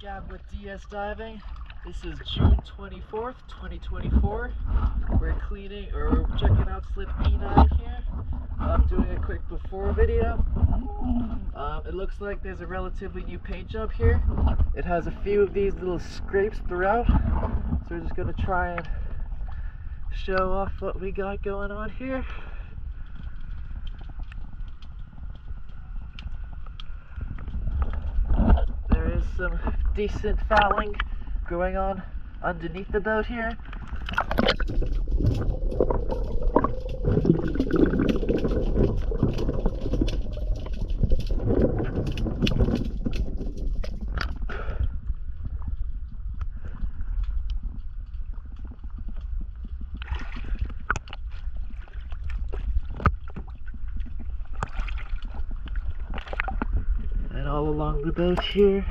again with DS Diving. This is June 24th, 2024. We're cleaning or checking out slip P9 here. I'm doing a quick before video. It looks like there's a relatively new paint job here. It has a few of these little scrapes throughout. So we're just going to try and show off what we got going on here. There is some decent fouling going on underneath the boat here. And all along the boat here.